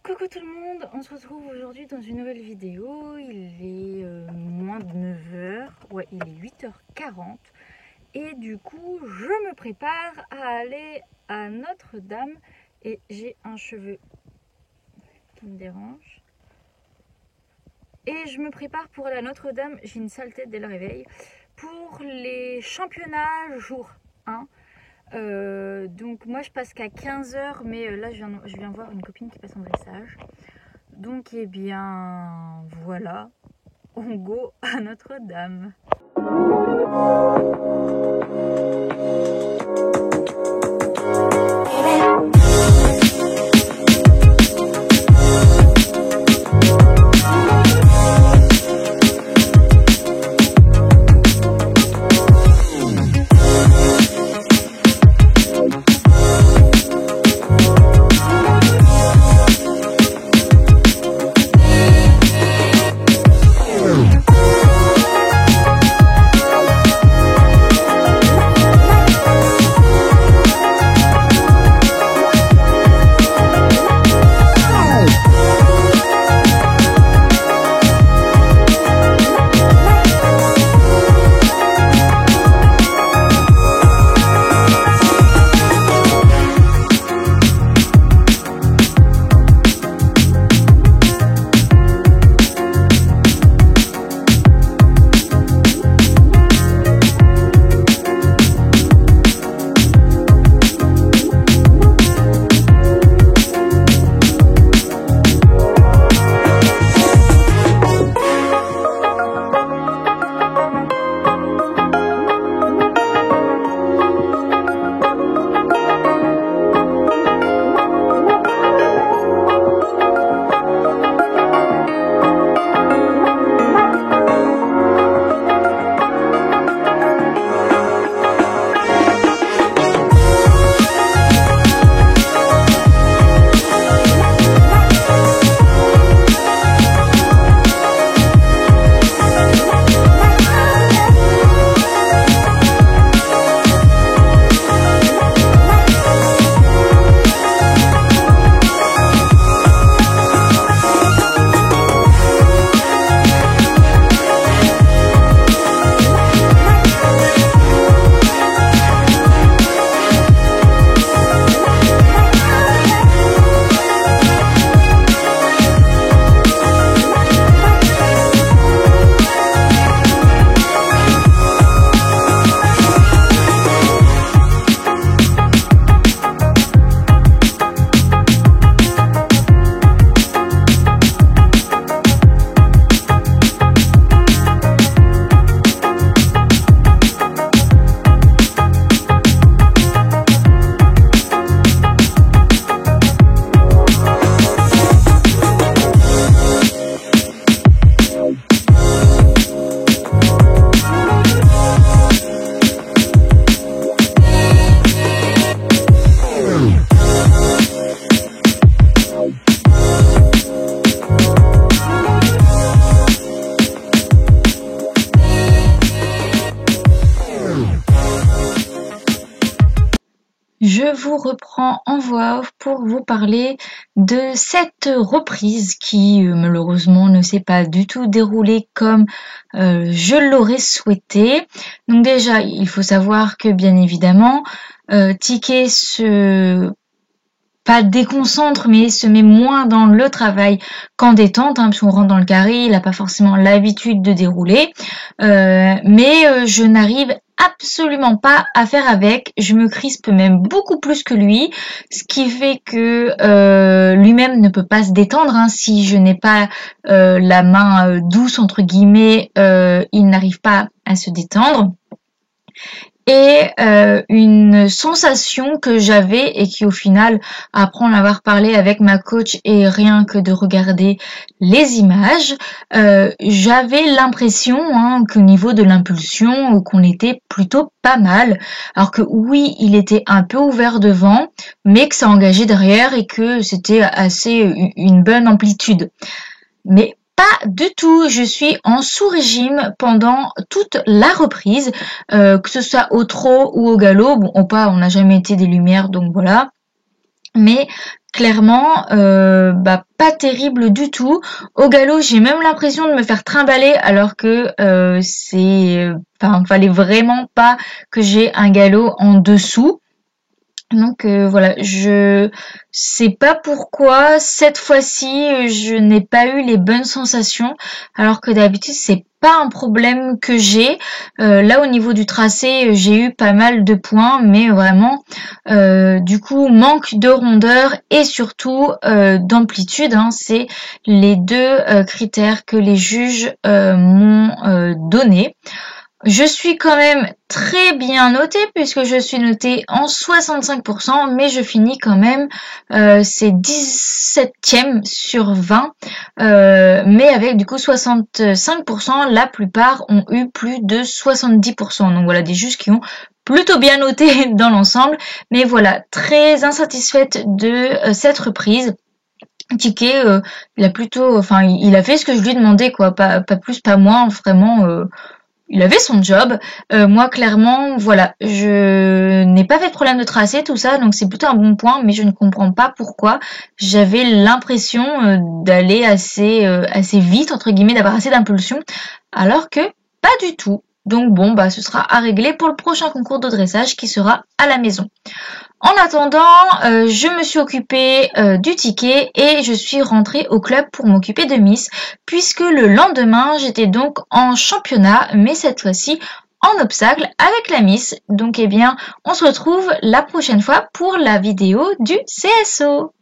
Coucou tout le monde, on se retrouve aujourd'hui dans une nouvelle vidéo. Il est moins de 9h, ouais il est 8h40 et du coup je me prépare à aller à Notre-Dame et j'ai un cheveu qui me dérange. Et je me prépare pour aller à Notre-Dame, j'ai une sale tête dès le réveil, pour les championnats jour 1. Donc moi je passe qu'à 15h, mais là je viens voir une copine qui passe en dressage. Donc eh bien voilà, on go à Notre-Dame. Je vous reprends en voix off pour vous parler de cette reprise qui malheureusement ne s'est pas du tout déroulée comme je l'aurais souhaité. Donc déjà, il faut savoir que bien évidemment, Ticket pas déconcentre, mais se met moins dans le travail qu'en détente, parce qu'on rentre dans le carré, il n'a pas forcément l'habitude de dérouler, mais je n'arrive absolument pas à faire avec, je me crispe même beaucoup plus que lui, ce qui fait que lui-même ne peut pas se détendre, si je n'ai pas la main douce entre guillemets, il n'arrive pas à se détendre. Et une sensation que j'avais et qui au final, après en avoir parlé avec ma coach et rien que de regarder les images, j'avais l'impression qu'au niveau de l'impulsion, qu'on était plutôt pas mal. Alors que oui, il était un peu ouvert devant, mais que ça engageait derrière et que c'était assez une bonne amplitude. Mais pas du tout, je suis en sous-régime pendant toute la reprise, que ce soit au trot ou au galop. Bon, au pas, on n'a jamais été des lumières, donc voilà. Mais clairement, pas terrible du tout. Au galop, j'ai même l'impression de me faire trimballer alors que fallait vraiment pas que j'ai un galop en dessous. Donc voilà, je sais pas pourquoi cette fois-ci je n'ai pas eu les bonnes sensations, alors que d'habitude c'est pas un problème que j'ai. Là au niveau du tracé, j'ai eu pas mal de points, mais vraiment du coup manque de rondeur et surtout d'amplitude. Hein, c'est les deux critères que les juges m'ont donné. Je suis quand même très bien notée puisque je suis notée en 65%, mais je finis quand même c'est 17e sur 20, mais avec du coup 65%, la plupart ont eu plus de 70%. Donc voilà, des juges qui ont plutôt bien noté dans l'ensemble, mais voilà, très insatisfaite de cette reprise. Ticket, il a fait ce que je lui demandais quoi, pas plus, pas moins, vraiment. Il avait son job. Moi, clairement, voilà, je n'ai pas fait de problème de tracé, tout ça, donc c'est plutôt un bon point, mais je ne comprends pas pourquoi j'avais l'impression d'aller assez vite, entre guillemets, d'avoir assez d'impulsion, alors que pas du tout. Donc bon, ce sera à régler pour le prochain concours de dressage qui sera à la maison. En attendant, je me suis occupée du ticket et je suis rentrée au club pour m'occuper de Miss, puisque le lendemain, j'étais donc en championnat, mais cette fois-ci en obstacle avec la Miss. Donc on se retrouve la prochaine fois pour la vidéo du CSO.